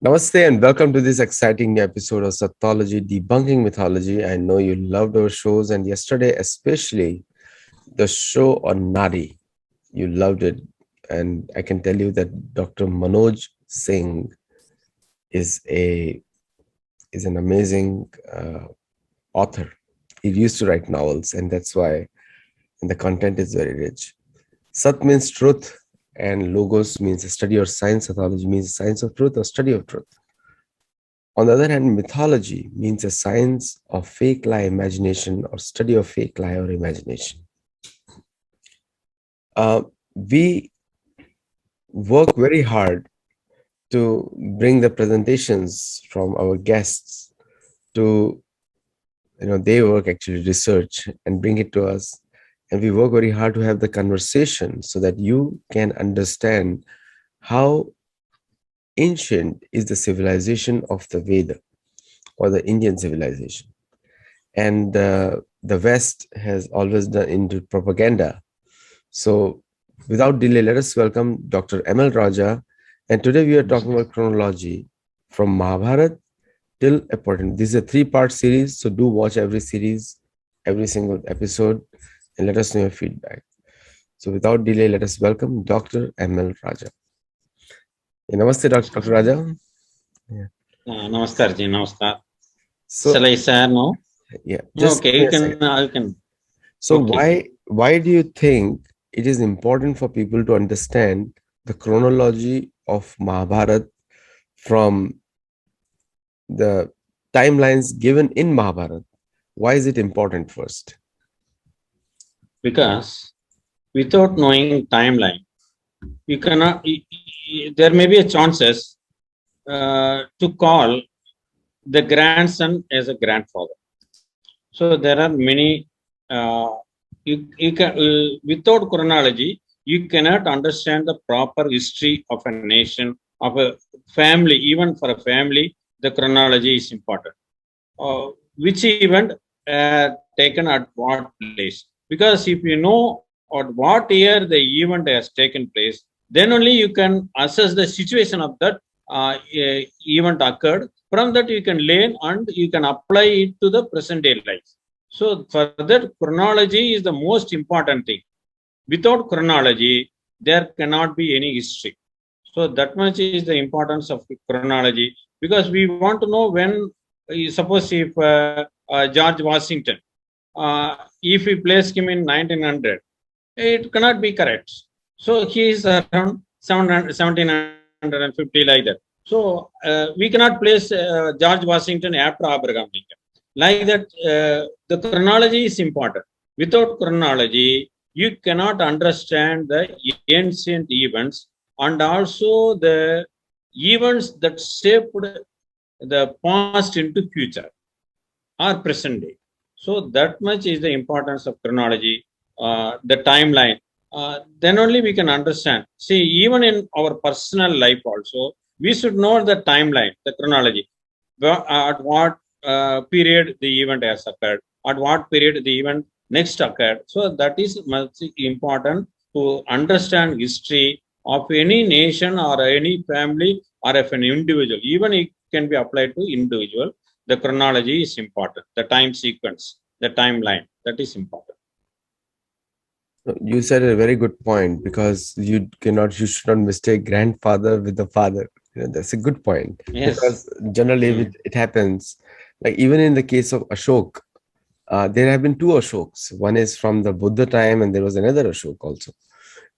Namaste and welcome to this exciting episode of Sattology Debunking Mythology. I know you loved our shows, and yesterday, especially the show on Nadi. You loved it. And I can tell you that Dr. Manoj Singh is is an amazing author. He used to write novels, and that's why and the content is very rich. Sat means truth, and logos means study or science. Sattology means science of truth or study of truth. On the other hand, mythology means a science of fake lie imagination or study of fake lie or imagination. We work very hard to bring the presentations from our guests to, they work actually research and bring it to us. And we work very hard to have the conversation so that you can understand how ancient is the civilization of the Veda or the Indian civilization. And the West has always done into propaganda. So without delay, let us welcome Dr. M.L. Raja. And today we are talking about chronology from Mahabharata till important. This is a three-part series, so do watch every series, every single episode, and let us know your feedback. So without delay, let us welcome Dr. M.L. Raja. Namaste, Dr. Raja. Yeah. Namaskar ji, namaskar. So, shall I share now? Yeah, just okay, you can. So okay. why do you think it is important for people to understand the chronology of Mahabharata from the timelines given in Mahabharata? Why is it important first? Because without knowing timeline, you cannot. There may be a chances to call the grandson as a grandfather. So there are many. You can without chronology, you cannot understand the proper history of a nation, of a family. Even for a family, the chronology is important. Which event taken at what place? Because if you know at what year the event has taken place, then only you can assess the situation of that event occurred. From that, you can learn and you can apply it to the present day life. So, for that, chronology is the most important thing. Without chronology, there cannot be any history. So, that much is the importance of chronology, because we want to know when, suppose if George Washington, if we place him in 1900, it cannot be correct. So he is around 1750 like that. So we cannot place George Washington after Abraham Lincoln. Like that, the chronology is important. Without chronology, you cannot understand the ancient events and also the events that shaped the past into future or present day. So that much is the importance of chronology, the timeline. Then only we can understand. See, even in our personal life also, we should know the timeline, the chronology. At what period the event has occurred, at what period the event next occurred. So that is much important to understand history of any nation or any family or of an individual. Even it can be applied to individual. The chronology is important. The time sequence, the timeline, that is important. You said a very good point because you should not mistake grandfather with the father. That's a good point Yes. because generally it happens. Like even in the case of Ashok, there have been two Ashoks. One is from the Buddha time, and there was another Ashok also.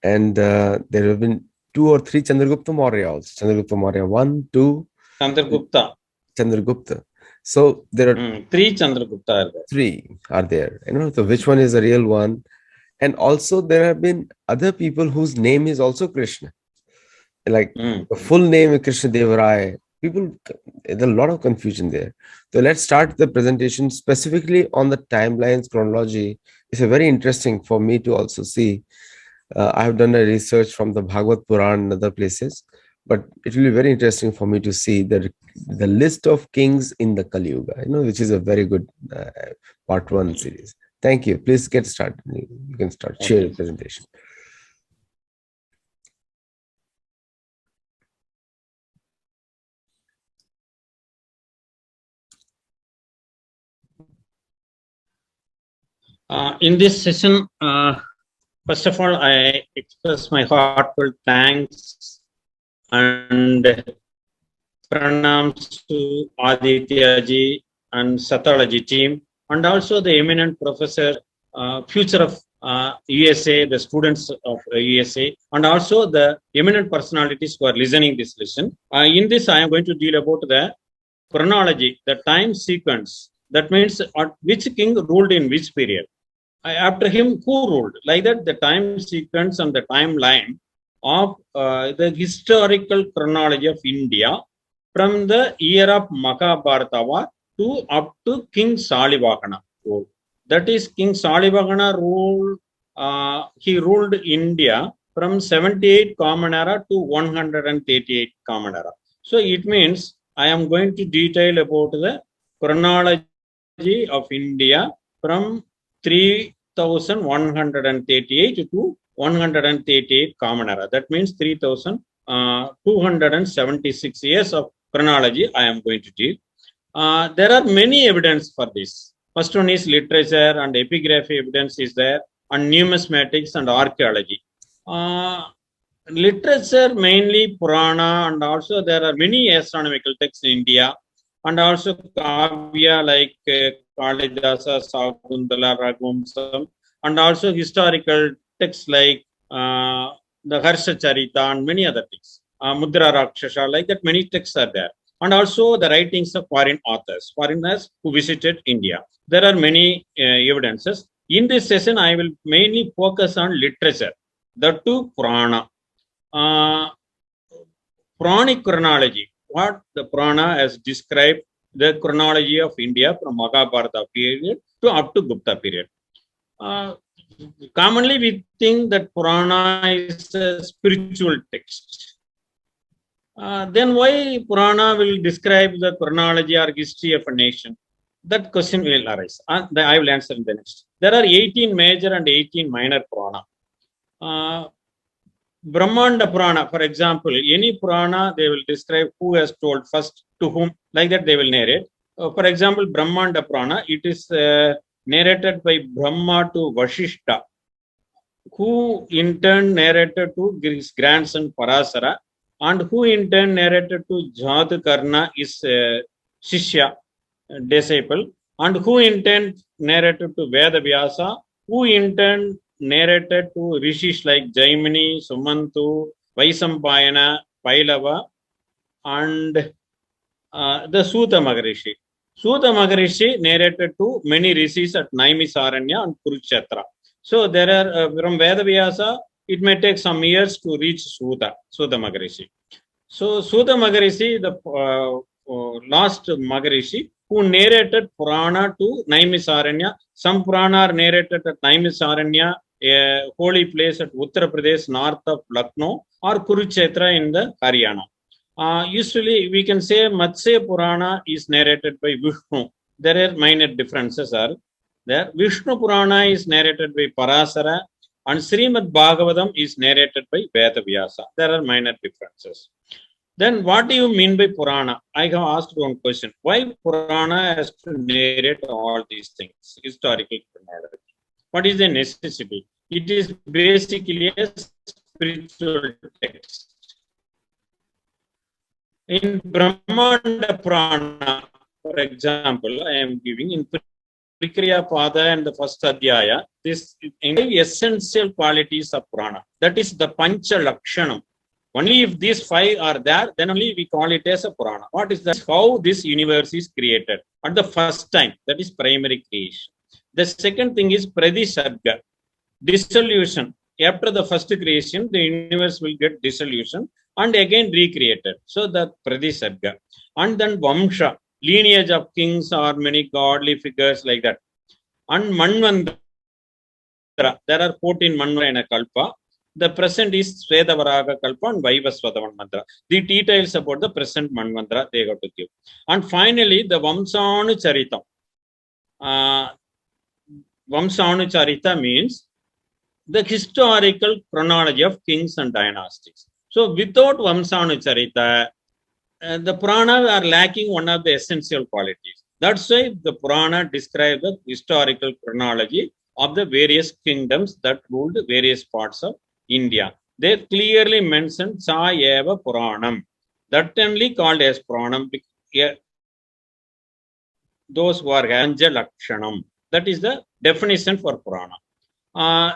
And there have been two or three Chandragupta Maurya also. Chandragupta Maurya 1, 2. Chandragupta. Chandragupta. So there are three Chandragupta are there. Three are there. So which one is the real one? And also there have been other people whose name is also Krishna. Like the full name is Krishna Deva Raya. There's a lot of confusion there. So let's start the presentation specifically on the timelines chronology. It's a very interesting for me to also see. I have done a research from the Bhagavad Puran and other places, but it will be very interesting for me to see the list of kings in the Kali Yuga, which is a very good part one series. Thank you. Please get started. You can start. Share your presentation. In this session, first of all, I express my heartfelt thanks and pranams to Aditya ji and Satalaji team, and also the eminent professor, future of USA, the students of USA, and also the eminent personalities who are listening this lesson. In this, I am going to deal about the chronology, the time sequence. That means which king ruled in which period. After him, who ruled? Like that, the time sequence and the timeline of the historical chronology of India from the year of Mahabharata to up to King Salivagana rule. That is, King Salivagana ruled. He ruled India from 78 Common Era to 138 Common Era. So it means I am going to detail about the chronology of India from 3138 to 138 Common Era. That means 3276 years of chronology I am going to do. There are many evidence for this. First one is literature and epigraphy evidence is there, and numismatics and archaeology. Literature mainly Purana, and also there are many astronomical texts in India, and also Kavya like Kalidasa, Sakuntala, Raghumsam, and also historical texts like the Harsha Charita and many other things. Mudra Rakshasa, like that, many texts are there. And also the writings of foreign authors, foreigners who visited India. There are many evidences. In this session, I will mainly focus on literature, the two Purana. Puranic chronology, what the Purana has described the chronology of India from Mahabharata period to up to Gupta period. Commonly we think that Purana is a spiritual text. Then why Purana will describe the chronology or history of a nation? That question will arise. I will answer in the next. There are 18 major and 18 minor Purana. Brahmanda Purana, for example, any Purana, they will describe who has told first to whom, like that they will narrate. For example, Brahmanda Purana, it is narrated by Brahma to Vashishta, who in turn narrated to his grandson Parasara, and who in turn narrated to Jatakarna, his Shishya, disciple, and who in turn narrated to Veda Vyasa, who in turn narrated to rishis like Jaimini, Sumantu, Vaisampayana, Pailava, and the Suta Maharishi. Suta Maharishi narrated to many rishis at Naimisaranya and Kurukshetra. So there are from Veda Vyasa, it may take some years to reach Suta Maharishi. So Suta Maharishi, the last Maharishi, who narrated Purana to Naimisaranya. Some Purana are narrated at Naimisaranya, a holy place at Uttar Pradesh, north of Lucknow, or Kurukshetra in the Haryana. Usually, we can say Matsya Purana is narrated by Vishnu. There are minor differences are there. Vishnu Purana is narrated by Parasara, and Srimad Bhagavatam is narrated by Veda Vyasa. There are minor differences. Then what do you mean by Purana? I have asked one question. Why Purana has to narrate all these things, historical chronology? What is the necessity? It is basically a spiritual text. In Brahmanda Purana, for example, I am giving in Prikriya Pada and the first Adhyaya, this essential qualities of Purana. That is the Pancha Lakshanam. Only if these five are there, then only we call it as a Purana. What is that? How this universe is created at the first time. That is primary creation. The second thing is Pradisarga, dissolution. After the first creation, the universe will get dissolution and again recreated. So the Pradisarga. And then Vamsha, lineage of kings or many godly figures like that. And Manvandra, there are 14 Manvandra in a Kalpa. The present is Svedavaraga Kalpa and Vaivasvata Mantra. The details about the present Manvandra they got to give. And finally, the Vamsanu Charita. Vamsanu Charita means the historical chronology of kings and dynasties. So without Vamsanu Charita, the Purana are lacking one of the essential qualities. That's why the Purana describes the historical chronology of the various kingdoms that ruled various parts of India. They clearly mentioned Sa Eva Puranam. That only called as Puranam. Those who are Anja Lakshanam. That is the definition for Purana.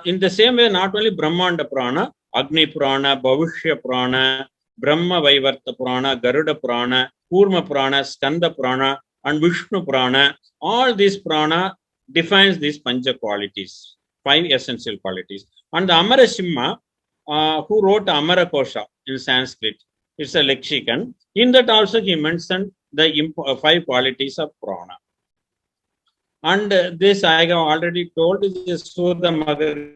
In the same way, not only Brahmanda Purana, Agni Purana, Bhavishya Purana, Brahma Vaivarta Purana, Garuda Purana, Kurma Purana, Skanda Purana, and Vishnu Purana, all these Purana defines these Pancha qualities, 5 essential qualities. And the Amara Simha, who wrote Amara Kosha in Sanskrit, it's a lexicon. In that also he mentioned the 5 qualities of Purana. And this I have already told, is Sudha Maharishi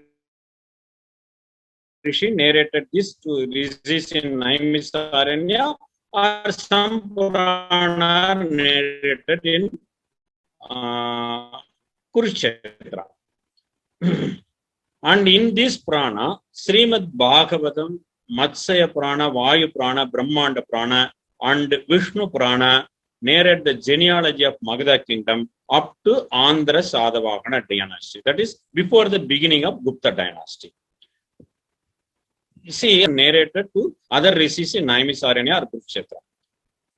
narrated this to rishis in Naimisaranya, or some Purana narrated in Kurukshetra. And in this Purana, Srimad Bhagavatam, Matsya Purana, Vayu Purana, Brahmanda Purana, and Vishnu Purana narrate the genealogy of Magadha kingdom up to Andhra Sadavahana dynasty. That is before the beginning of Gupta dynasty. You see, narrated to other rishis in Naimisaranya or Kurukshetra.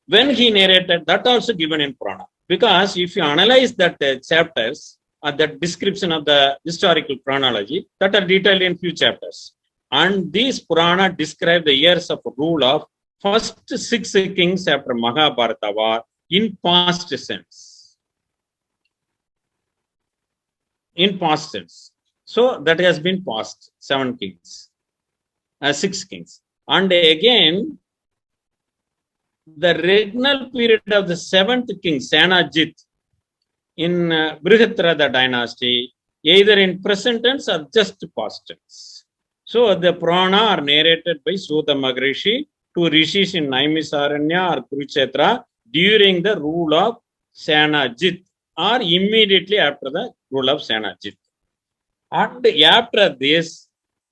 When he narrated, that also given in Purana. Because if you analyze that chapters, that description of the historical chronology, that are detailed in few chapters. And these Purana describe the years of rule of first 6 kings after Mahabharata war in past sense. In past sense. So that has been past 7 kings, 6 kings. And again, the regnal period of the 7th king, Sanajit, in Brihadrada dynasty, either in present tense or just past tense. So the Purana are narrated by Sudha Maharishi to rishis in Naimisaranya or Kurukshetra during the rule of Sanajit or immediately after the rule of Sanajit. And after this,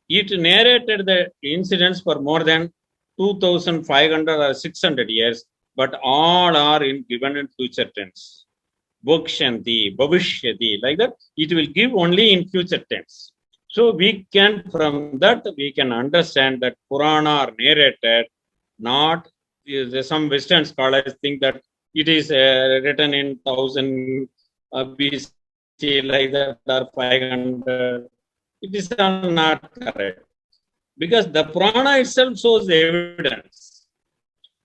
it narrated the incidents for more than 2500 or 600 years, but all are given in future tense. Bhakshanti, Bhavishyati, like that, it will give only in future tense. So we can, from that, we can understand that Purana are narrated, not some Western scholars think that it is written in 1000 BC, like that, or 500. It is not correct. Because the Purana itself shows the evidence.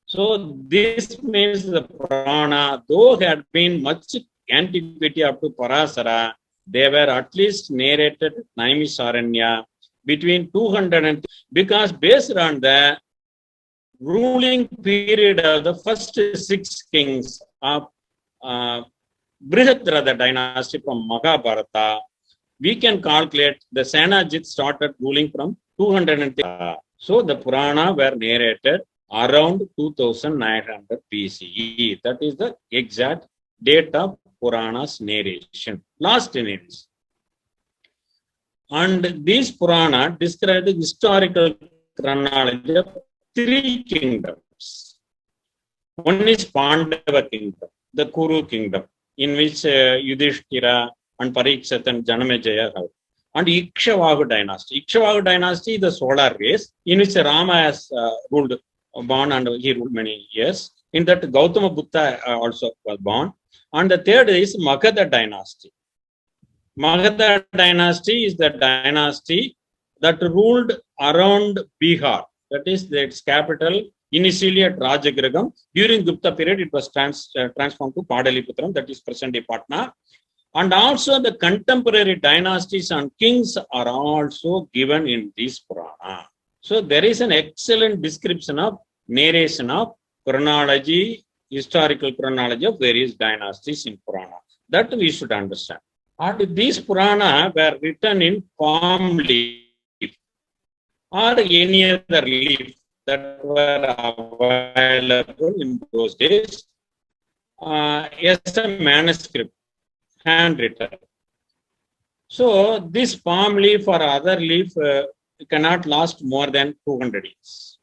So this means the Purana, though had been much antiquity up to Parasara, they were at least narrated Naimisaranya between 200 and, because based on the ruling period of the first 6 kings of Brihadrada dynasty from Mahabharata, we can calculate the Sanajit started ruling from 200. So the Purana were narrated around 2900 BCE. That is the exact date of Purana's narration, last narration. And these Purana describe the historical chronology of 3 kingdoms. One is Pandava kingdom, the Kuru kingdom, in which Yudhishthira and Parikshit and Janamejaya have. And Ikshavaku dynasty. Ikshavaku dynasty is the solar race in which Rama has ruled, born, and he ruled many years. In that, Gautama Buddha also was born. And the third is Magadha dynasty. Magadha dynasty is the dynasty that ruled around Bihar. That is its capital, initially at Rajagriham. During Gupta period, it was transformed to Padaliputram, that is present-day Patna. And also the contemporary dynasties and kings are also given in this Purana. So there is an excellent description of narration of chronology, historical chronology of various dynasties in Purana. That we should understand. And these Purana were written in palm leaf or any other leaf that were available in those days as a manuscript, handwritten. So this palm leaf or other leaf cannot last more than 200 years.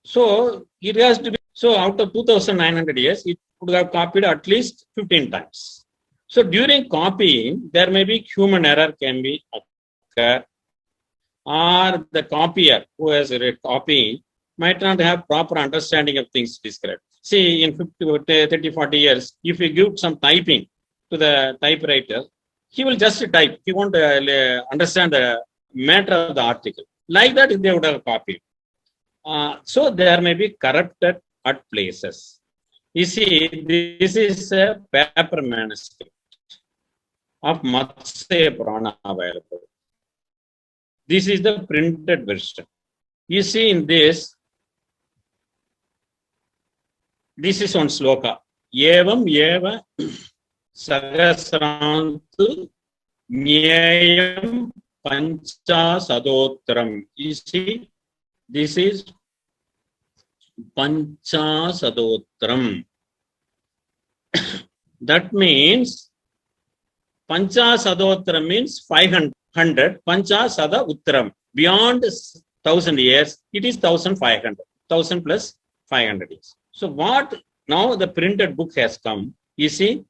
So it has to be, so out of 2900 years, it could have copied at least 15 times. So during copying, there may be human error can be occur, or the copier who has read copying might not have proper understanding of things described. See, in 50, 30, 40 years, if you give some typing to the typewriter, he will just type. He won't understand the matter of the article. Like that, they would have copied. So there may be corrupted at places. You see, this is a paper manuscript of Matsya Purana available. This is the printed version. You see in this is one sloka. Evam eva sagasrantu nyayam pancha sadotram. You see, this is pancha sadotram. That means pancha sadotram means 500. Pancha sada uttaram. Beyond 1000 years, it is 1500. 1000 plus 500 years. So what now the printed book has come, you see,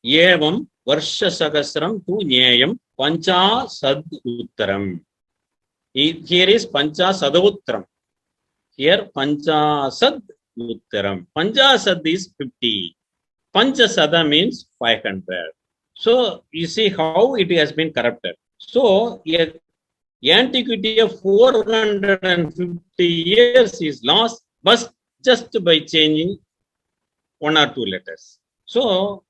Evam Varsha Sagasram tu Nyayam Pancha Sad Uttaram. Here is Pancha Sadavutram. Here Pancha Sad Uttaram. Pancha Sad is 50. Pancha Sada means 500. So you see how it has been corrupted. So a antiquity of 450 years is lost, but just by changing one or two letters. So,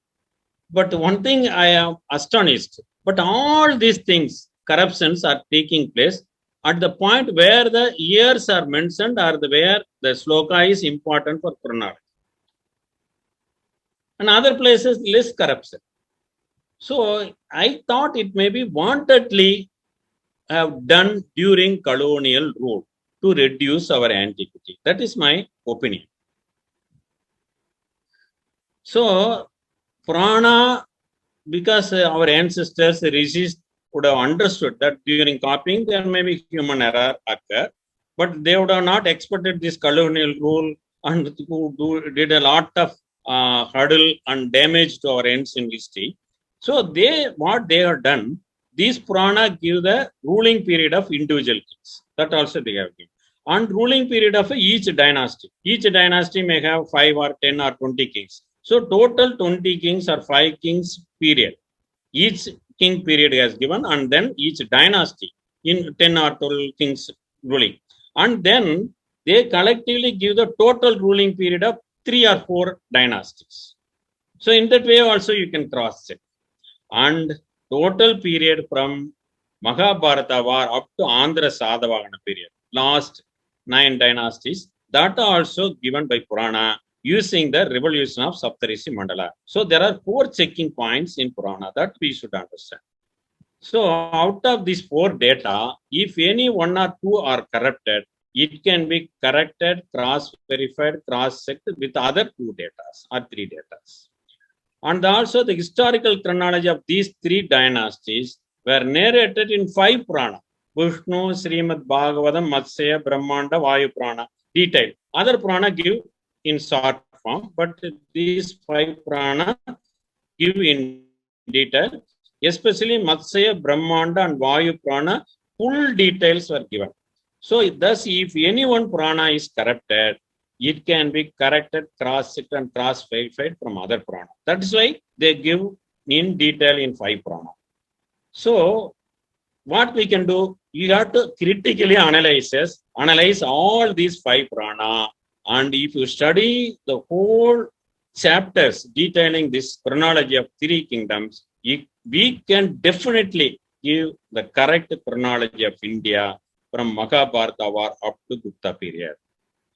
but one thing I am astonished, but all these things, corruptions are taking place at the point where the years are mentioned or where the sloka is important for chronology. And other places, less corruption. So I thought it may be wantedly have done during colonial rule to reduce our antiquity. That is my opinion. So Purana, because our ancestors, rishis would have understood that during copying there may be human error occur, but they would have not expected this colonial rule and did a lot of hurdle and damage to our ancient history. So what they have done, these Purana give the ruling period of individual kings. That also they have given. And ruling period of each dynasty. Each dynasty may have 5 or 10 or 20 kings. So total 20 kings or 5 kings period. Each king period has given, and then each dynasty in 10 or 12 kings ruling. And then they collectively give the total ruling period of 3 or 4 dynasties. So in that way also you can cross check. And total period from Mahabharata war up to Andhra Sadhavahana period, last 9 dynasties, that are also given by Purana using the revolution of Saptarishi Mandala. So there are 4 checking points in Purana that we should understand. So out of these 4 data, if any 1 or 2 are corrupted, it can be corrected, cross-verified, cross-checked with other 2 data or 3 data. And also the historical chronology of these 3 dynasties were narrated in 5 Purana. Vishnu, Srimad Bhagavatam, Matsya, Brahmanda, Vayu Purana, detailed. Other Purana give in short form, but these 5 Purana give in detail, especially Matsya, Brahmanda and Vayu Purana, full details were given. So thus, if any one Purana is corrupted, it can be corrected, cross-checked and cross-verified from other Purana. That is why they give in detail in 5 Purana. So what we can do, you have to critically analyze all these 5 Purana. And if you study the whole chapters detailing this chronology of 3 kingdoms, we can definitely give the correct chronology of India from Mahabharata war up to Gupta period.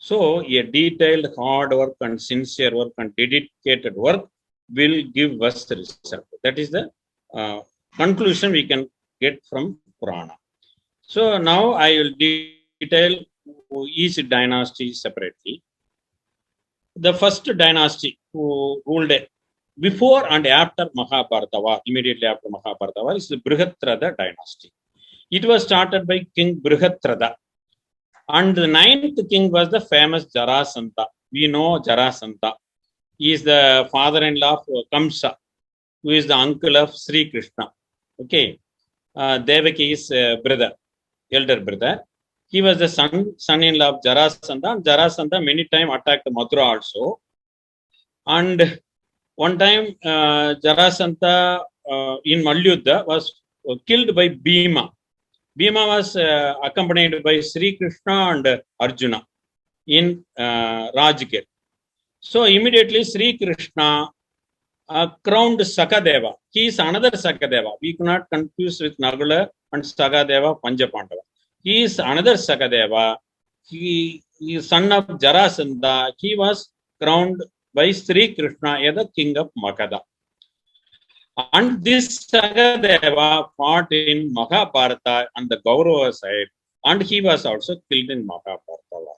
So a detailed hard work and sincere work and dedicated work will give us the result. That is the conclusion we can get from Purana. So now I will detail each dynasty separately. The first dynasty who ruled before and after Mahabharata war, immediately after Mahabharata war, is the Brihadrada dynasty. It was started by King Brihadrada. And the 9th king was the famous Jarasandha. We know Jarasandha. He is the father-in-law of Kamsa, who is the uncle of Sri Krishna. Okay. Devaki is brother, elder brother. He was the son-in-law of Jarasandha. Jarasandha many times attacked Mathura also. And one time, Jarasandha in Mallyuddha was killed by Bhima. Bhima was accompanied by Sri Krishna and Arjuna in Rajgir. So immediately Sri Krishna crowned Sakadeva. He is another Sakadeva. We cannot confuse with Nagula and Sakadeva Panjapandava. He is another Sakadeva. He is son of Jarasandha. He was crowned by Sri Krishna as the king of Magadha. And this Sakadeva fought in Mahabharata on the Kaurava side, and he was also killed in Mahabharata.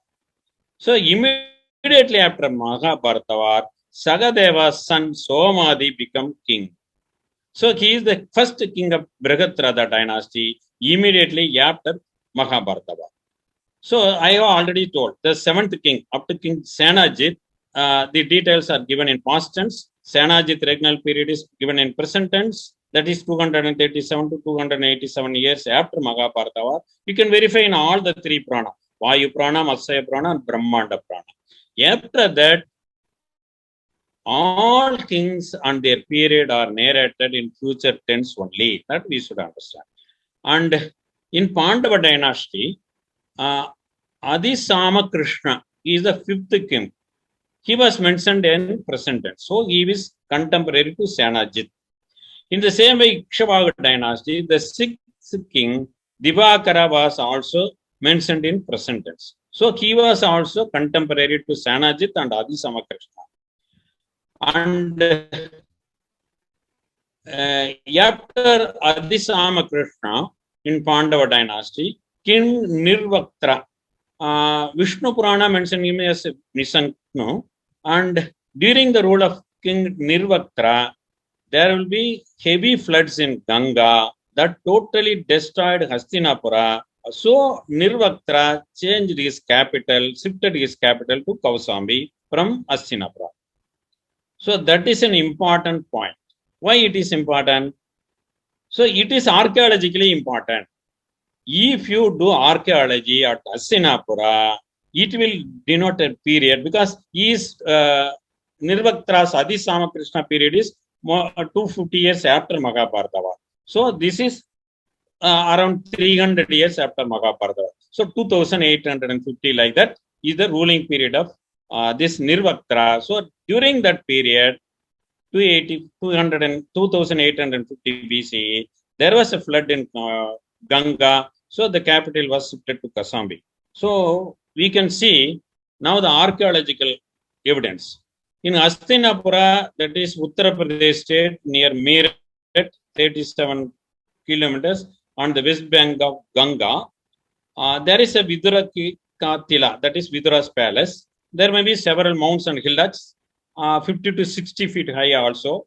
So immediately after Mahabharata, Sagadeva's son Somadi became king. So he is the first king of Brihadrada dynasty immediately after Mahabharata. So I have already told the seventh king, up to King Senajit, the details are given in past tense. Senajit regnal period is given in present tense. That is 237 to 287 years after Mahabharata. You can verify in all the three prana, Vayu prana, Matsya prana, and Brahmanda prana. After that, all kings and their period are narrated in future tense only. That we should understand. And in Pandava dynasty, Adisama Krishna is the fifth king. He was mentioned in present tense. So he is contemporary to Senajit. In the same way, Ikshvaku dynasty, the sixth king, Divakara, was also mentioned in present tense. So he was also contemporary to Senajit and Adisama Krishna. And after Adisama Krishna in Pandava dynasty, King Nirvaktra, Vishnu Purana mentioned him as Nisangnu, and during the rule of King Nirvaktra, there will be heavy floods in Ganga that totally destroyed Hastinapura. So Nirvaktra changed his capital, shifted his capital to Kausambi from Hastinapura. So that is an important point. Why it is important? So it is archaeologically important. If you do archaeology at Hastinapura, it will denote a period because Nirvaktra's Adisama Krishna period is 250 years after Mahabharata. So this is around 300 years after Mahabharata. So 2850 like that is the ruling period of this Nirvaktra. So during that period, 2850 BCE, there was a flood in Ganga. So the capital was shifted to Kasambi. So we can see now the archaeological evidence. In Hastinapura, that is Uttar Pradesh state near Meerut, 37 kilometers on the west bank of Ganga, there is a Vidura Tila, that is Vidura's palace. There may be several mounds and hillocks, 50 to 60 feet high also.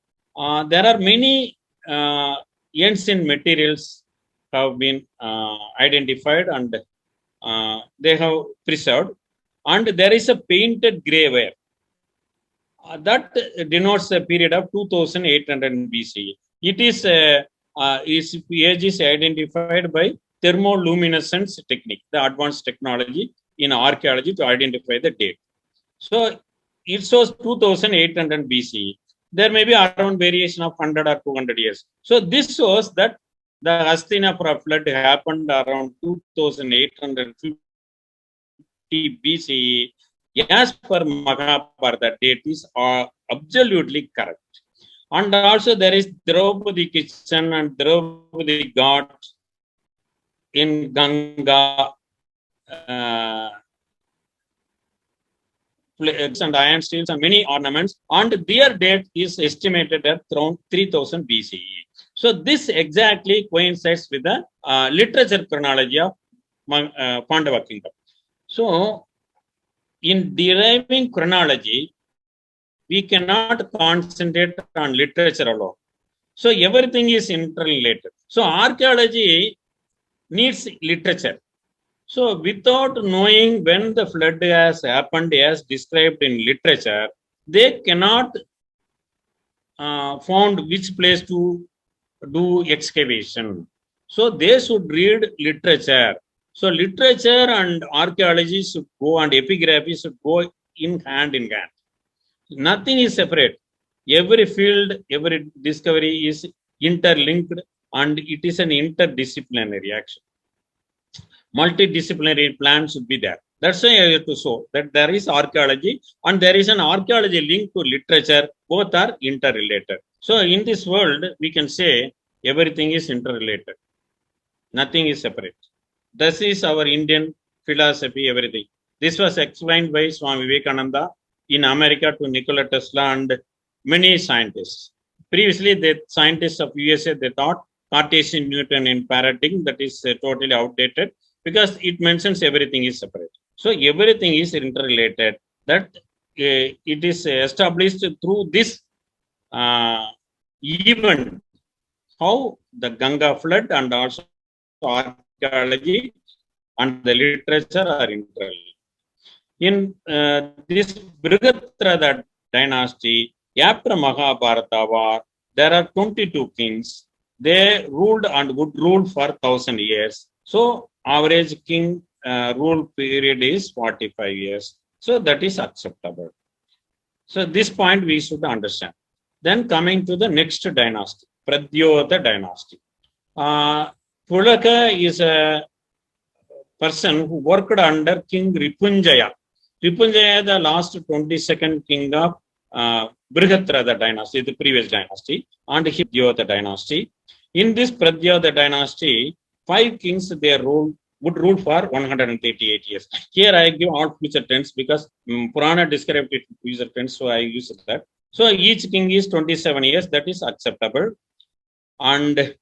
There are many ancient materials have been identified and they have preserved. And there is a painted graveware. That denotes a period of 2800 BCE. It is its age is identified by thermoluminescence technique, the advanced technology in archaeology to identify the date. So it shows 2800 BCE. There may be around variation of 100 or 200 years. So this shows that the Hastinapura flood happened around 2850 BCE. As per Mahabharata, date is absolutely correct. And also there is Draupadi kitchen and Draupadi Ghat in Ganga. And iron steels and many ornaments, and their date is estimated at around 3000 BCE. So this exactly coincides with the literature chronology of Pandava kingdom. So in deriving chronology, we cannot concentrate on literature alone. So everything is interrelated. So archaeology needs literature. So without knowing when the flood has happened as described in literature, they cannot found which place to do excavation. So they should read literature. So literature and archaeology should go, and epigraphy should go in hand in hand. Nothing is separate. Every field, every discovery is interlinked, and it is an interdisciplinary action. Multidisciplinary plan should be there. That's why I have to show that there is archaeology and there is an archaeology linked to literature. Both are interrelated. So in this world, we can say everything is interrelated. Nothing is separate. This is our Indian philosophy, everything. This was explained by Swami Vivekananda in America to Nikola Tesla and many scientists. Previously, the scientists of USA, they thought Cartesian Newtonian paradigm, that is totally outdated, because it mentions everything is separate. So everything is interrelated. That it is established through this event, how the Ganga flood and also archaeology and the literature are interrelated. In this Brihadrada dynasty, after Mahabharata war, there are 22 kings. They ruled and would rule for 1,000 years. So average king rule period is 45 years. So that is acceptable. So this point we should understand. Then coming to the next dynasty, Pradyota dynasty. Pulaka is a person who worked under King Ripunjaya. Ripunjaya, the last 22nd king of Brihadrada dynasty, the previous dynasty, and Pradyota dynasty. In this Pradyota dynasty, 5 kings they would rule for 138 years. Here I give all future tense because Purana described it future tense, so I use that. So each king is 27 years, that is acceptable. And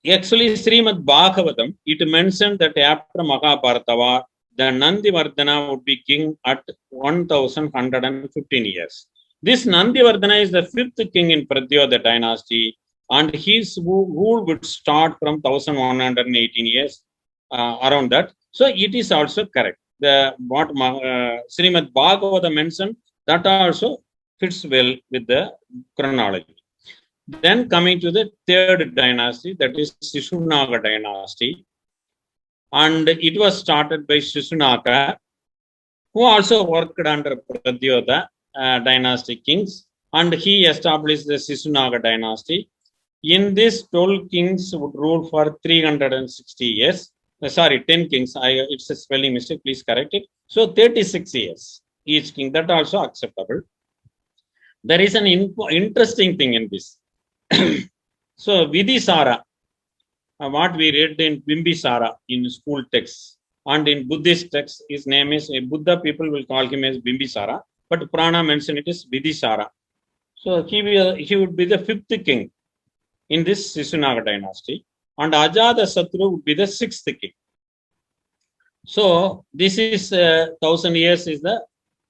actually, Srimad Bhagavatam, it mentioned that after Mahabharata war, the Nandivardhana would be king at 1115 years. This Nandivardhana is the 5th king in Pradyota dynasty, and his rule would start from 1118 years, around that. So it is also correct. The what Srimad Bhagavatam mentioned, that also fits well with the chronology. Then coming to the 3rd dynasty, that is Shishunaga dynasty, and it was started by Shishunaga, who also worked under Pradyota dynasty kings, and he established the Shishunaga dynasty. In this, 12 kings would rule for 360 years. Sorry, 10 kings. It's a spelling mistake. Please correct it. So 36 years each king. That also acceptable. There is an interesting thing in this. So Vidisara, what we read in Bimbisara in school texts, and in Buddhist texts, his name is Buddha. People will call him as Bimbisara, but Purana mention it is Vidisara. So he would be the 5th king in this Shishunaga dynasty, and Ajatasattu would be the 6th king. So this is 1,000 years is the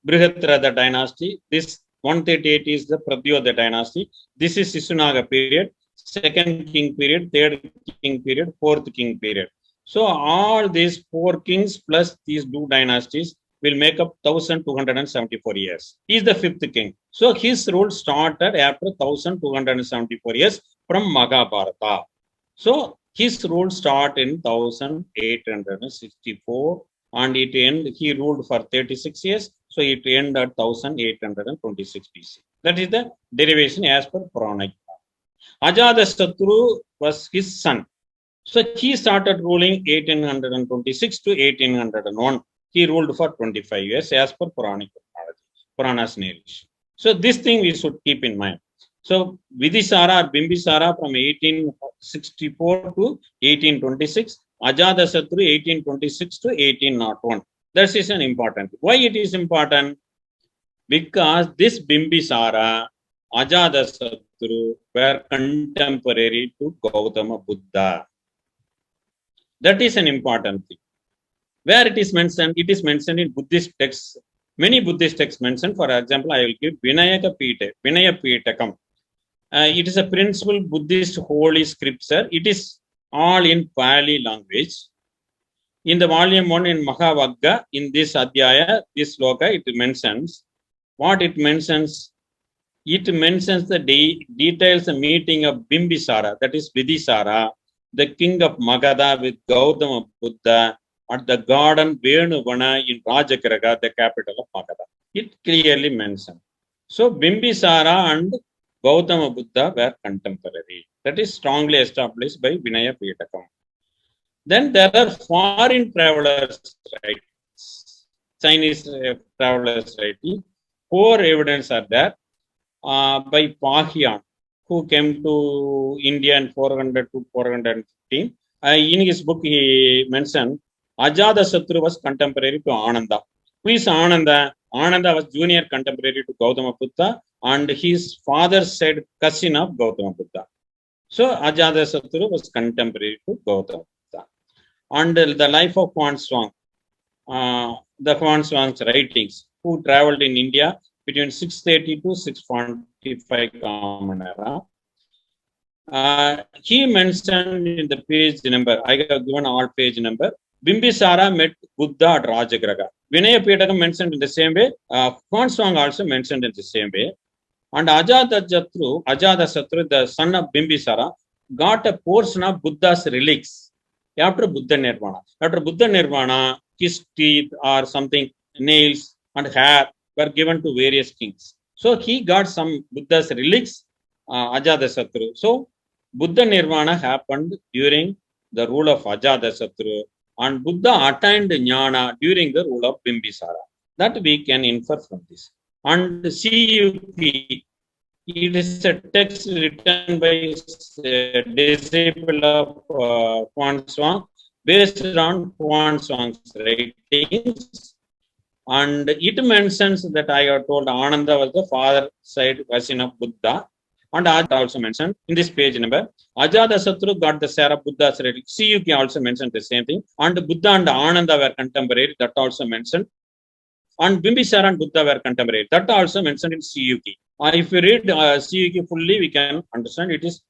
Brihadrada dynasty. This 138 is the Pradyota dynasty. This is Shishunaga period, 2nd king period, 3rd king period, 4th king period. So all these 4 kings plus these 2 dynasties will make up 1,274 years. He is the 5th king. So his rule started after 1,274 years from Mahabharata. So his rule start in 1864, and it end. He ruled for 36 years. So it ended at 1826 BC. That is the derivation as per Purana. Ajatasattu was his son. So he started ruling 1826 to 1801. He ruled for 25 years as per Puranic chronology, Purana's narration. So this thing we should keep in mind. So Vidisara or Bimbisara from 1864 to 1826, Ajatasattu 1826 to 1801. That is an important. Why it is important? Because this Bimbisara, Ajatasattu were contemporary to Gautama Buddha. That is an important thing. Where it is mentioned in Buddhist texts. Many Buddhist texts mentioned. For example, I will give Vinaya Pitakam. It is a principal Buddhist holy scripture. It is all in Pali language. In the volume 1 in Mahavagga, in this Adhyaya, this sloka, it mentions what it mentions? It mentions the details the meeting of Bimbisara, that is Vidisara, the king of Magadha with Gautama Buddha at the garden Venuvana in Rajagriha, the capital of Magadha. It clearly mentioned. So Bimbisara and Gautama Buddha were contemporary. That is strongly established by Vinaya Pitakam. Then there are foreign travelers writings, Chinese travelers writing. 4 evidence are there by Pahian, who came to India in 400 to 415. In his book, he mentioned Ajatasattu was contemporary to Ananda. Who is Ananda? Ananda was junior contemporary to Gautama Buddha and his father said cousin of Gautama Buddha. So Ajatasattu was contemporary to Gautama Buddha. And the life of Huan Shuang, the Huan Shuang's writings, who traveled in India between 630 to 645 Common Era. He mentioned in the page number, I have given all page number, Bimbisara met Buddha at Rajagriha. Vinaya Pitakam mentioned in the same way, Huan Shuang also mentioned in the same way. And Ajatasattu, the son of Bimbisara, got a portion of Buddha's relics after Buddha Nirvana. After Buddha Nirvana, his teeth or something, nails and hair were given to various kings. So he got some Buddha's relics, Ajatasattu. So Buddha Nirvana happened during the rule of Ajatasattu, and Buddha attained Jnana during the rule of Bimbisara. That we can infer from this. And CUP, it is a text written by a disciple of Huan Shuang based on Huan Shuang's writings. And it mentions that I have told Ananda was the father side cousin of Buddha. And Ajata also mentioned in this page number, Ajatasattu got the share of Buddha's relics. CUK also mentioned the same thing. And Buddha and Ananda were contemporary, that also mentioned. And Bimbisara and Buddha were contemporary, that also mentioned in CUK. If you read CUK fully, we can understand it is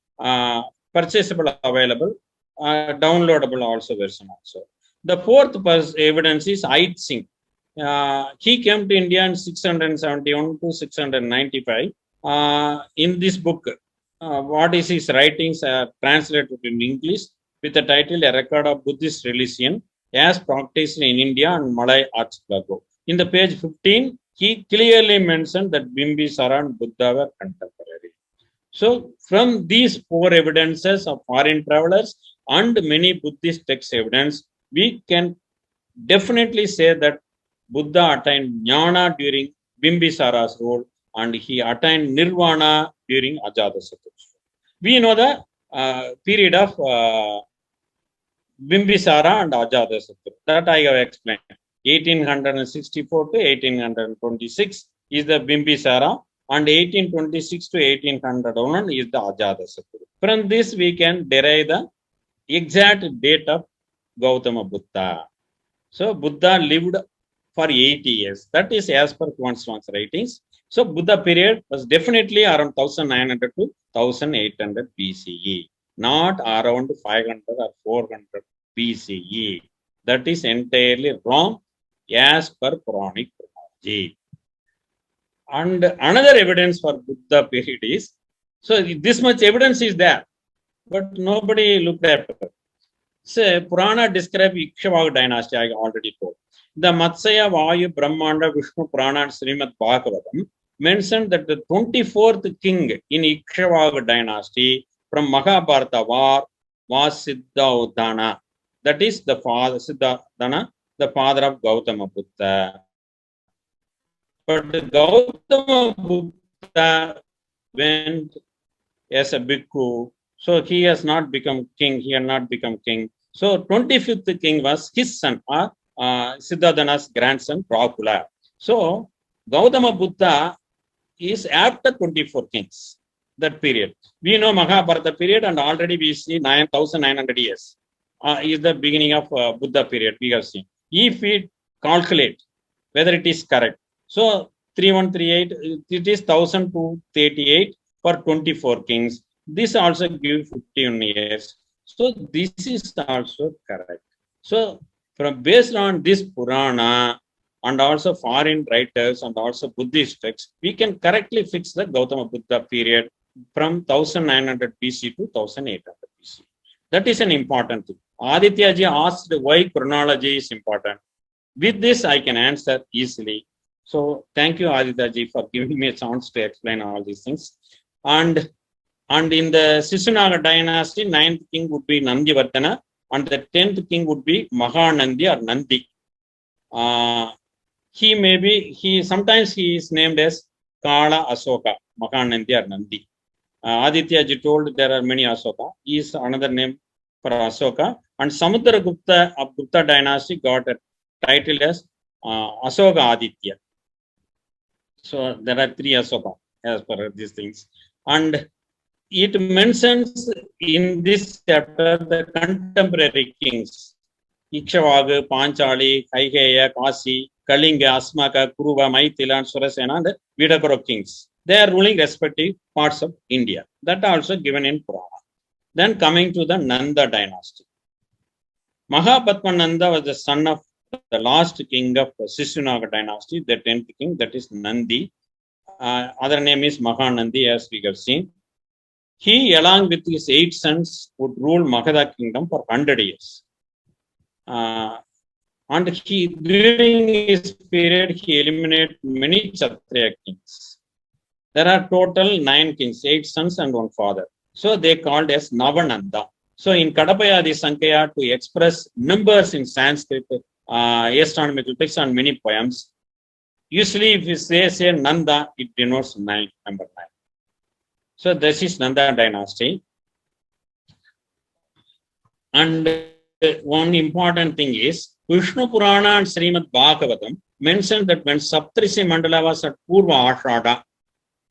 purchasable, available, downloadable also version also. The 4th evidence is Ait Singh. He came to India in 671 to 695. In this book, what is his writings are translated in English with the title A Record of Buddhist Religion as Practiced in India and Malay Archipelago. In the page 15, he clearly mentioned that Bimbisara and Buddha were contemporary. So from these 4 evidences of foreign travelers and many Buddhist text evidence, we can definitely say that Buddha attained Jnana during Bimbisara's rule and he attained Nirvana during Ajatasattu's. We know the period of Bimbisara and Ajatasattu. That I have explained. 1864 to 1826 is the Bimbisara and 1826 to 1801 is the Ajatasattu. From this we can derive the exact date of Gautama Buddha. So Buddha lived for 80 years. That is as per Huan Shuang's writings. So Buddha period was definitely around 1900 to 1800 BCE, not around 500 or 400 BCE. That is entirely wrong as per Puranic chronology. And another evidence for Buddha period is, so this much evidence is there, but nobody looked after it. So Purana describes Ikshvaku dynasty, I already told. The Matsya, Vayu, Brahmanda, Vishnu Purana and Srimad Bhagavatam mentioned that the 24th king in Ikshvaku dynasty from Mahabharata war was Siddhartha. That is the father, Siddhartha, the father of Gautama Buddha. But Gautama Buddha went as a bhikkhu, so he has not become king, he had not become king. So 25th king was his son, or Siddhartha's grandson, Prakula. So Gautama Buddha is after 24 kings, that period. We know Mahabharata period and already we see 9,900 years is the beginning of Buddha period we have seen. If we calculate whether it is correct, so 3138, it is 1238 for 24 kings. This also gives 15 years. So this is also correct. So from based on this Purana, and also foreign writers and also Buddhist texts, we can correctly fix the Gautama Buddha period from 1900 BC to 1800 BC. That is an important thing. Aditya ji asked why chronology is important. With this, I can answer easily. So thank you, Aditya ji, for giving me a chance to explain all these things. And in the Sisunaga dynasty, 9th king would be Nandivardhana, and the 10th king would be Mahanandi or Nandi. Sometimes he is named as Kala Asoka, Mahanandi or Nandi. Aditya ji told there are many Asoka. He is another name for Asoka. And Samudragupta of Gupta dynasty got a title as Asoka Aditya. So there are 3 Asoka as per these things. And it mentions in this chapter the contemporary kings. Ikshavaku, Panchali, Kaigeya, Kasi, Kalinga, Asmaka, Kuruva, Maithila, and Surasena, and the Vidapura kings. They are ruling respective parts of India. That are also given in Purana. Then coming to the Nanda dynasty. Mahapadmananda was the son of the last king of Sisunaga dynasty, the 10th king, that is Nandi. Other name is Mahanandi, as we have seen. He, along with his 8 sons, would rule Magadha kingdom for 100 years. And during his period, he eliminated many Kshatriya kings. There are total 9 kings, 8 sons and 1 father. So they called as Navananda. So in Kadapayadi Sankhya, to express numbers in Sanskrit, astronomical texts and many poems, usually if you say Nanda, it denotes 9, number 9. So this is Nanda dynasty. And one important thing is, Vishnu Purana and Srimad Bhagavatam mentioned that when Saptarisi Mandala was at Purva Ashada,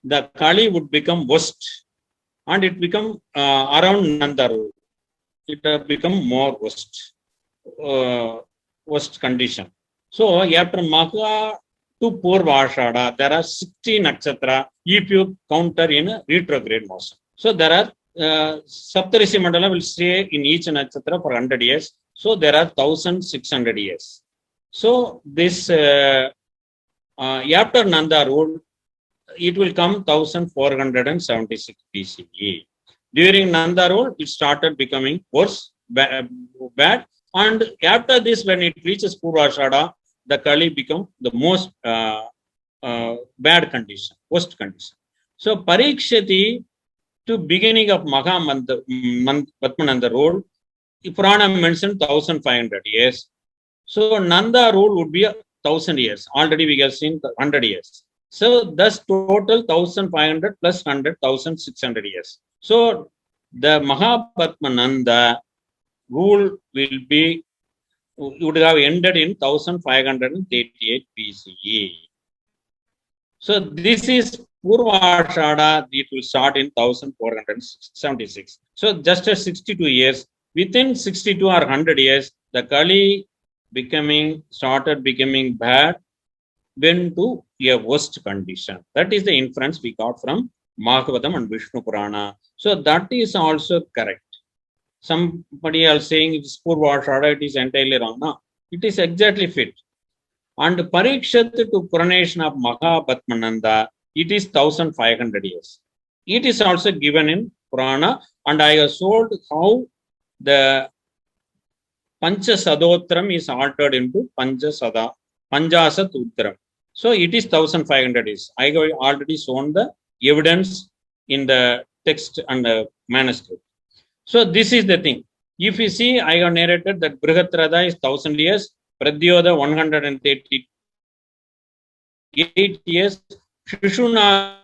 the Kali would become worst, and it become around Nandaru. It become more worst condition. So after Magha to Purva Ashada, there are 60 nakshatra if you counter in a retrograde motion. So there are Saptarisi Mandala will stay in each nakshatra for 100 years. So there are 1600 years. So this after Nanda rule, it will come 1476 BCE. During Nanda rule, it started becoming worse, bad, and after this, when it reaches Purvashada, the Kali become the most bad condition, worst condition. So Parikshati, to beginning of Padmananda rule, Purana mentioned 1500 years. So Nanda rule would be 1000 years. Already we have seen 100 years. So thus total 1500 plus 100, 1600 years. So the Mahapadmananda rule would have ended in 1538 BCE. So this is Purvashada, it will start in 1476. So just 62 years. Within 62 or 100 years, the Kali started becoming bad, went to a worst condition. That is the inference we got from Bhagavatam and Vishnu Purana. So that is also correct. Somebody else saying it is Purvashada, it is entirely wrong. No, it is exactly fit. And Parikshat to coronation of Mahapadmananda, it is 1500 years. It is also given in Purana, and I have told how the Panchasadotram is altered into Panchasat Uttram. So it is 1500 years. I have already shown the evidence in the text and the manuscript. So this is the thing. If you see, I have narrated that Brihadrada is 1000 years, Pradyodha 138 years, Shishunaga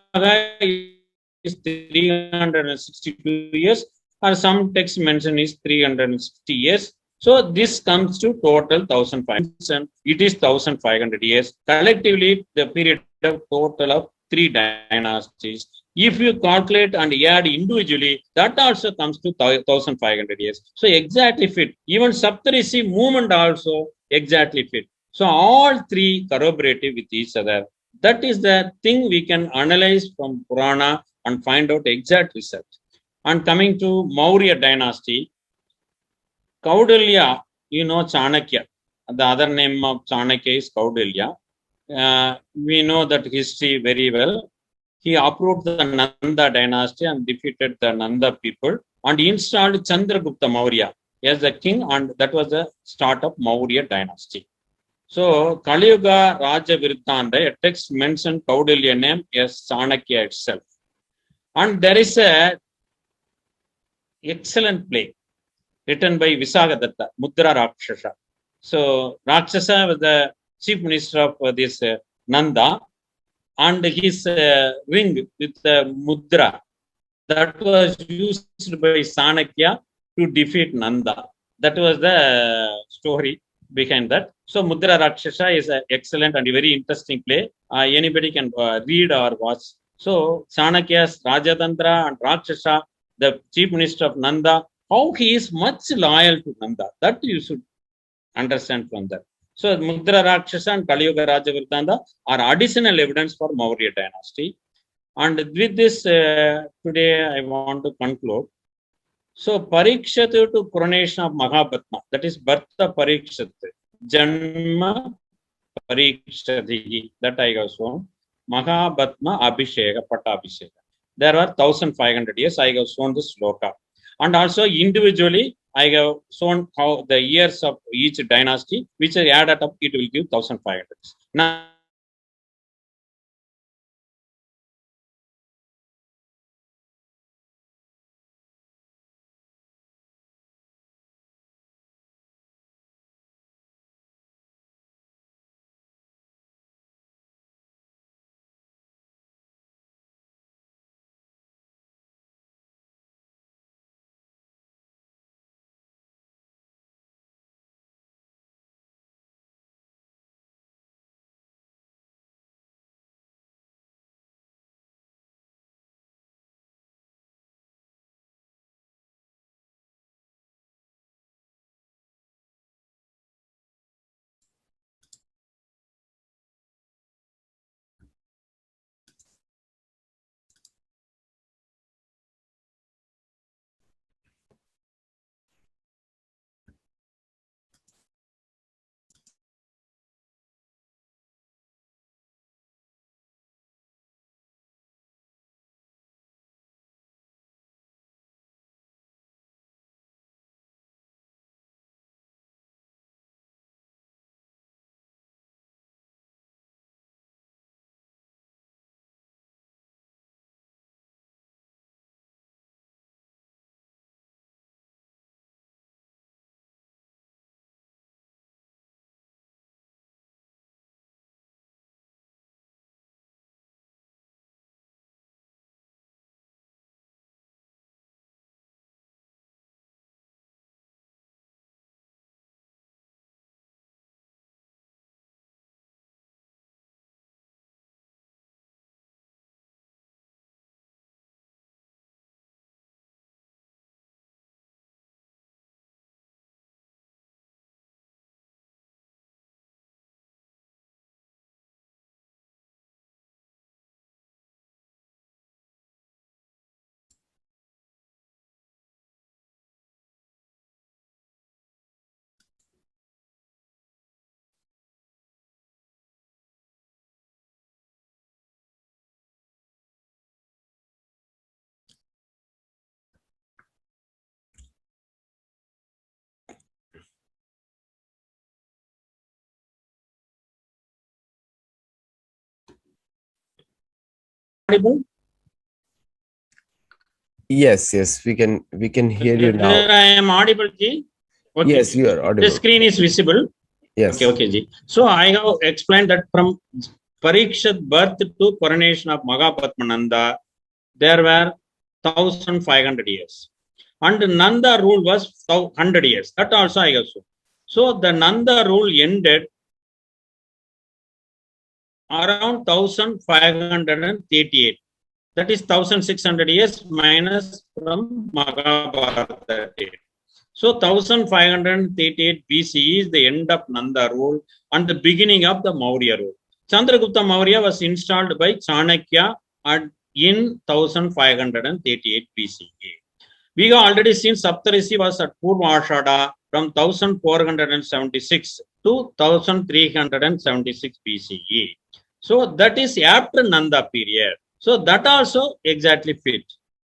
is 362 years, or some text mention is 360 years. So this comes to total 1500. It is 1500 years. Collectively, the period of total of 3 dynasties. If you calculate and add individually, that also comes to 1500 years. So exactly fit. Even Saptarisi movement also exactly fit. So all 3 corroborative with each other. That is the thing we can analyze from Purana and find out exact result. And coming to Maurya dynasty, Kaudalya, Chanakya. The other name of Chanakya is Kaudilya. We know that history very well. He uprooted the Nanda dynasty and defeated the Nanda people and installed Chandragupta Maurya as the king, and that was the start of Maurya dynasty. So Kali Yuga Raja Vrittanta, a text mentioned Kaudilya name as Chanakya itself. And there is a excellent play written by Visagadatta, Mudra Rakshasa. So Rakshasa was the chief minister of this Nanda, and his wing with Mudra that was used by Chanakya to defeat Nanda. That was the story behind that. So Mudra Rakshasa is an excellent and very interesting play. Anybody can read or watch. So Chanakya's Rajatantra and Rakshasa, the chief minister of Nanda, how he is much loyal to Nanda. That you should understand from that. So Mudra Rakshasa and Kali Yuga Raja Vrittanta are additional evidence for Maurya dynasty. And with this, today I want to conclude. So Parikshit to coronation of Mahabhatma, that is birth of Parikshit, Janma Parikshati, that I have shown. Mahabhatma Abhisheka, Pattabhisheka. There are 1500 years. I have shown this sloka. And also individually, I have shown how the years of each dynasty, which are added up, it will give 1500. Now, audible? Yes, yes, we can hear you now. Whether I am audible, Ji? Okay. Yes, you are The audible. screen is visible. Yes. Okay, Ji. So I have explained that from Parikshit birth to coronation of Mahabhatma Nanda, there were 1500 years. And Nanda rule was 100 years. That also I have shown. So the Nanda rule ended around 1538. That is 1600 years minus from Mahabharata date. So 1538 BC is the end of Nanda rule and the beginning of the Maurya rule. Chandragupta Maurya was installed by Chanakya in 1538 BCE. We have already seen Saptarishi was at Purvashada from 1476 to 1376 BCE. So that is after Nanda period. So that also exactly fit.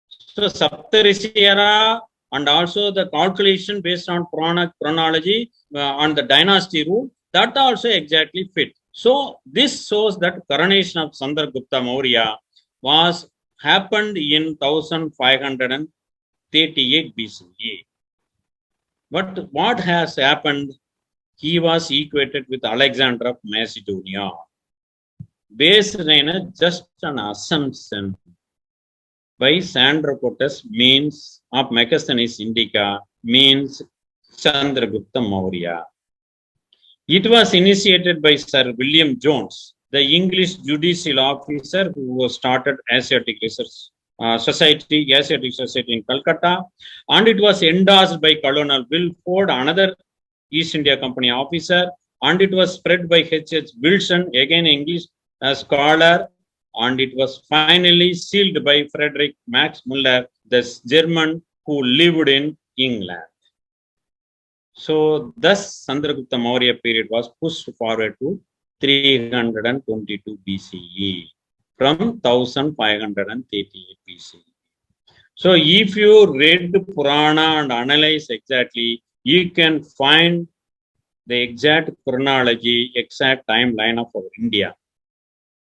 So Saptarishi era and also the calculation based on Purana chronology on the dynasty rule, that also exactly fit. So this shows that coronation of Chandragupta Maurya was happened in 1538 BCE. But what has happened? He was equated with Alexander of Macedonia, based on just an assumption by Sandrocotus means of Megasthenes Indica means Chandragupta Maurya. It was initiated by Sir William Jones, the English judicial officer who started Asiatic Research Society in Calcutta, and it was endorsed by Colonel Wilford, another East India Company officer, and it was spread by H.H. Wilson, again English scholar, and it was finally sealed by Frederick Max Muller, the German who lived in England. So thus Chandragupta Maurya period was pushed forward to 322 BCE from 1538 BCE. So if you read Purana and analyze exactly, you can find the exact chronology, exact timeline of our India.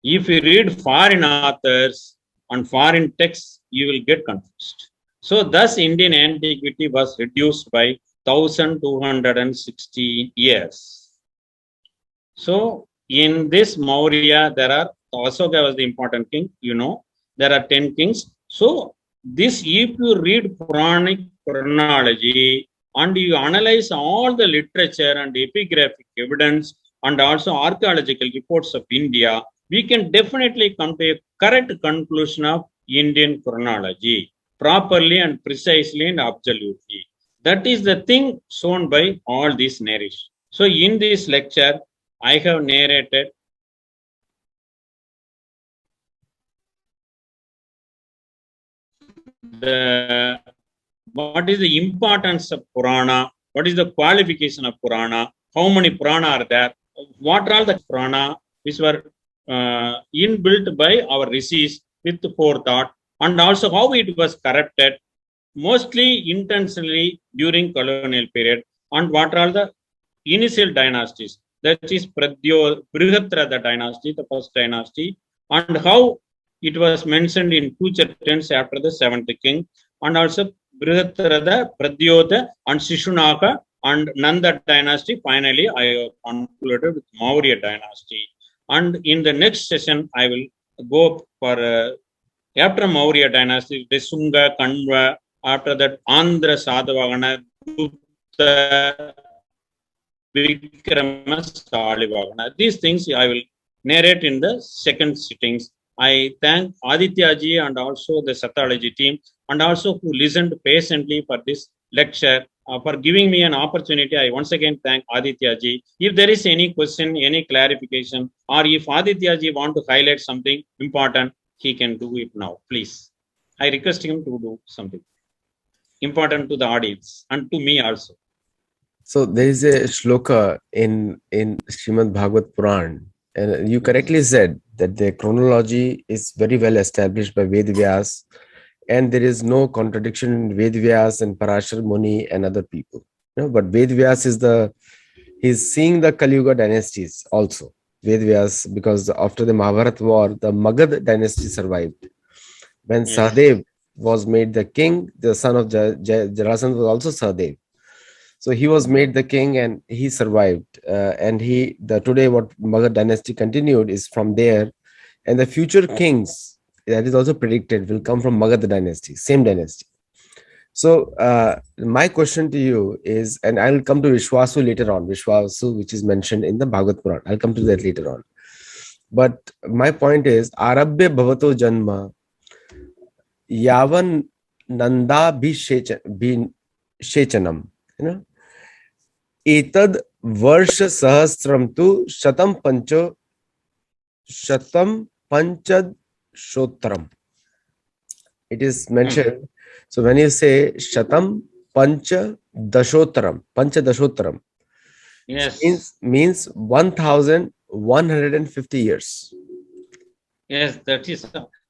If you read foreign authors and foreign texts, you will get confused. So thus Indian antiquity was reduced by 1216 years. So in this Maurya, there are, Asoka was the important king, there are 10 kings. So this, if you read Puranic chronology and you analyze all the literature and epigraphic evidence and also archaeological reports of India, we can definitely come to a correct conclusion of Indian chronology, properly and precisely and absolutely. That is the thing shown by all these narrations. So in this lecture, I have narrated what is the importance of Purana, what is the qualification of Purana, how many Purana are there, what are all the Purana which were inbuilt by our rishis with forethought, and also how it was corrupted, mostly intentionally during colonial period, and what are the initial dynasties, that is Brihadrata dynasty, the first dynasty, and how it was mentioned in future tense after the seventh king, and also Brihadrata, Pradyota, and Shishunaka, and Nanda dynasty. Finally, I concluded with Maurya dynasty. And in the next session, I will go for after Maurya dynasty, Desunga, Kanva, after that Andhra Sadhavahana, Gupta, Vikrama, Salivahana. These things I will narrate in the second sittings. I thank Aditya ji and also the Sathology team, and also who listened patiently for this lecture. For giving me an opportunity, I once again thank Aditya ji. If there is any question, any clarification, or if Aditya ji want to highlight something important, he can do it now, please. I request him to do something important to the audience and to me also. So there is a shloka in Srimad Bhagavad Puran, and you correctly said that the chronology is very well established by Ved Vyas, and there is no contradiction in Ved Vyas and Parashar Muni and other people. But Ved Vyas he's seeing the Kali Yuga dynasties also. Ved Vyas, because after the Mahabharata war, the Magad dynasty survived. When Sahadev was made the king, the son of Jarasandha was also Sahadev. So he was made the king and he survived. And today what Magad dynasty continued is from there. And the future kings, that is also predicted, will come from Magad dynasty, same dynasty. So my question to you is, and I'll come to Vishwasu later on, Vishwasu, which is mentioned in the Bhagavad Puran. I'll come to that later on. But my point is, Arabhya Bhavato Janma, Yavan Nanda Bhishechanam, Etad Varsha Sahasram tu Shatam Panchad Shotram. It is mentioned So when you say Shatam Pancha Dashottaram Yes. means 1150 years. Yes, that is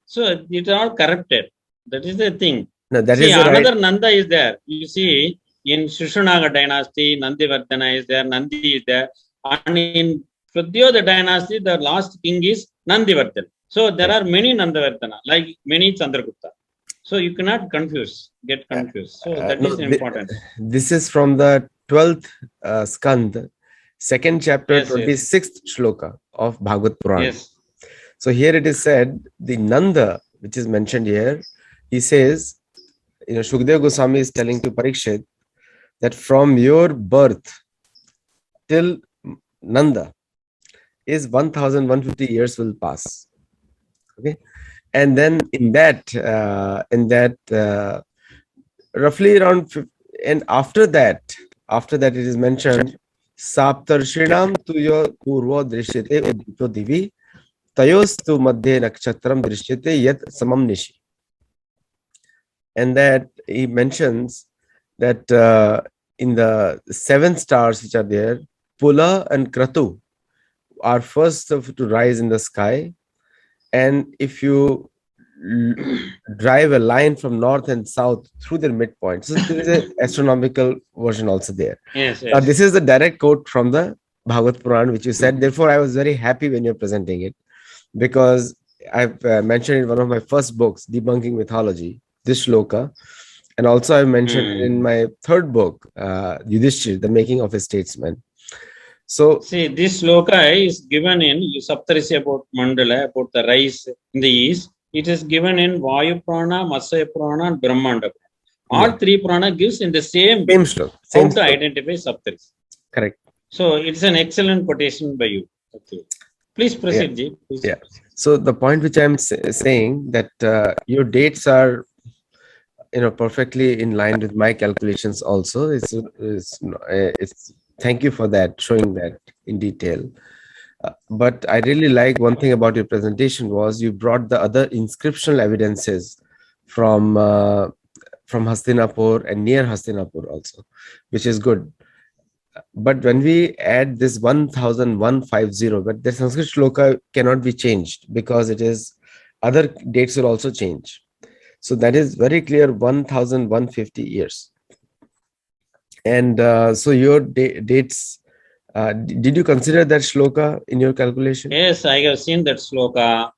so. It all corrupted. That is the thing. Now that See, is the right. another Nanda is there. You see, in Shishunaga dynasty, Nandivardhana is there, Nandi is there, and in Pradyodha dynasty, the last king is Nandivardhana. So there are many Nandavardhana, like many Chandragupta. So you cannot get confused. So that No, is important. this is from the 12th skand, second chapter, Yes, yes, 26th shloka of Bhagavad Puran. yes. So here it is said, the Nanda, which is mentioned here, he says, Shukdev Goswami is telling to Parikshit that from your birth till Nanda is 1150 years will pass. Okay. And then in that, roughly around, and after that it is mentioned, Saptarshinam tuyo purvo drishyate udito divi tayostu madhye nakshatram drishyate yat samam nishi. And that he mentions that in the 7 stars which are there, Pula and Kratu are first to rise in the sky. And if you drive a line from north and south through their midpoint, so there is an astronomical version also there. Yes, Now, yes. this is the direct quote from the Bhagavad Puran, which you said. Therefore, I was very happy when you're presenting it, because I've mentioned in one of my first books, Debunking Mythology, this shloka. And also, I mentioned it in my third book, Yudhishthir, The Making of a Statesman. So, See, this sloka is given in Saptarisi about Mandala, about the rice in the east. It is given in Vayu Prana, Matsya Prana, and Brahmanda Prana. All 3 Prana gives in the same shloka. How to identify Saptarisi. Correct. So it's an excellent quotation by you. Okay. Please proceed, Ji. Please. Yeah. So the point which I'm saying that your dates are, perfectly in line with my calculations. Also, it's thank you for that, showing that in detail. But I really like one thing about your presentation was you brought the other inscriptional evidences from Hastinapur and near Hastinapur also, which is good. But when we add this 1150, but the Sanskrit shloka cannot be changed because it is other dates will also change. So that is very clear, 1150 years. And so your dates, did you consider that shloka in your calculation? Yes, I have seen that sloka.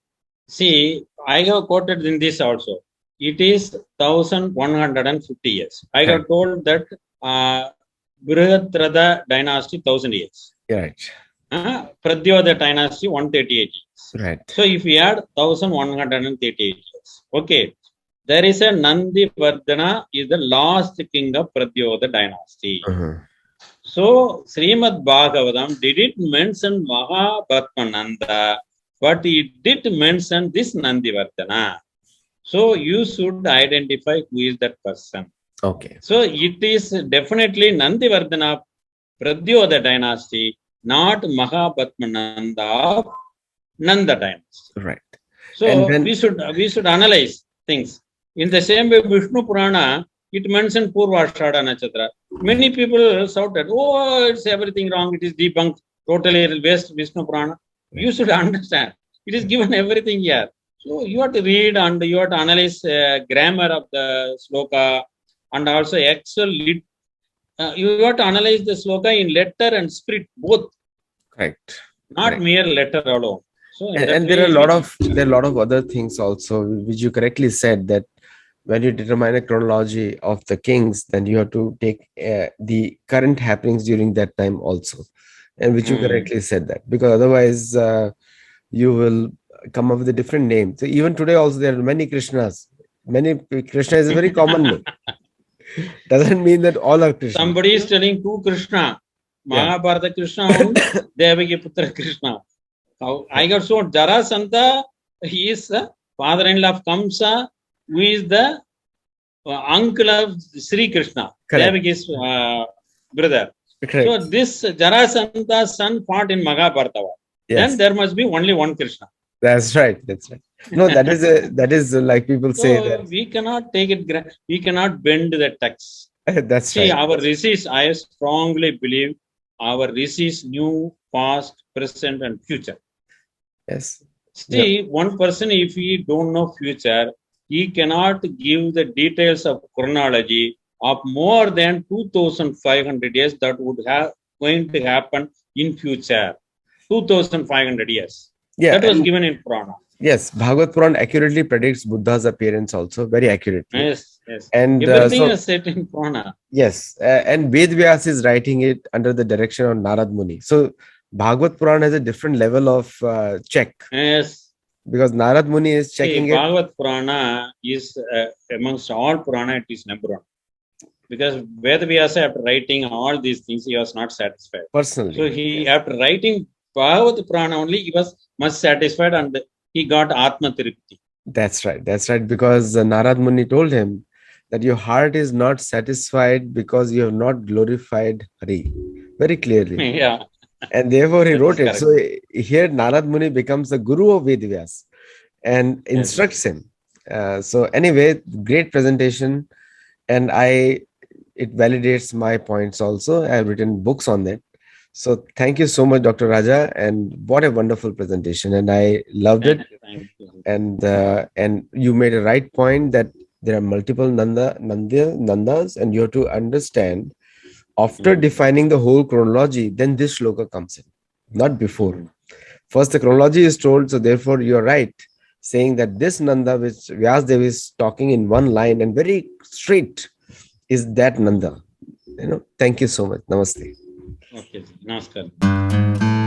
See, I have quoted in this also. It is 1150 years. I have told that Brihadrada dynasty 1000 years. Right. Pradyodha dynasty 138 years. Right. So if we add 1138 years, okay, there is a Nandivardhana is the last king of Pradyodha dynasty. So Srimad Bhagavatam didn't mention Mahabhatmananda, but it did mention this Nandivardhana. So you should identify who is that person. Okay. So it is definitely Nandivardhana Pradyodha dynasty, not Mahabhatmananda of Nanda dynasty. Right. So we should analyze things. In the same way, Vishnu Purana, it mentioned Purvashada Nachatra. Many people shouted, oh, it's everything wrong. It is debunked. Totally waste Vishnu Purana. You should understand. It is given everything here. So you have to read and you have to analyze grammar of the sloka and also actual you have to analyze the sloka in letter and spirit both. Correct. Not mere letter alone. So and there are a lot of other things also, which you correctly said, that when you determine a chronology of the kings, then you have to take the current happenings during that time also, and which you correctly said that, because otherwise you will come up with a different name. So even today also there are many Krishnas. Krishna is a very common name. Doesn't mean that all are Krishna. Somebody is telling two Krishna, Mahabharata Krishna and Devaki Putra Krishna. I got shown Jarasandha, he is the father-in-law of Kamsa, who is the uncle of Sri Krishna, Devaki's brother. Correct. So this Jarasandha's son fought in Mahabharata. Yes. Then there must be only one Krishna. That's right. That's right. No, that is like people say So we cannot take it, we cannot bend the text. that. That's See, right. our rishis, I strongly believe our rishis knew past, present, and future. Yes. Yeah. See, one person, if he don't know future, he cannot give the details of chronology of more than 2,500 years that would have going to happen in future. 2,500 years. Yeah. That was And given in Purana. yes, Bhagavad Puran accurately predicts Buddha's appearance also very accurately. Yes, yes. And Everything so is set in Purana. yes, and Ved Vyas is writing it under the direction of Narad Muni. So Bhagavad Puran has a different level of check Yes. because Narad Muni is See, checking it Bhagavad Purana is amongst all Purana, it is number one. Because Ved Vyasa, after writing all these things, he was not satisfied. personally. So he, after writing Bhagavad Purana only, he was much satisfied and he got Atma Tirupati. That's right. That's right. Because Narad Muni told him that your heart is not satisfied because you have not glorified Hari very clearly. Yeah, And therefore he that wrote is it. correct. So here Narad Muni becomes the guru of Ved Vyas and Yes. instructs him. So anyway, great presentation. And it validates my points also. I've written books on that. So thank you so much, Dr. Raja. And what a wonderful presentation. And I loved it. Thank you. And you made a right point that there are multiple nandas, and you have to understand after defining the whole chronology, then this shloka comes in, not before. First, the chronology is told, so therefore you're right, saying that this Nanda, which Vyasdev is talking in one line and very straight, is that Nanda. Thank you so much. Namaste. Okay, Namaskar.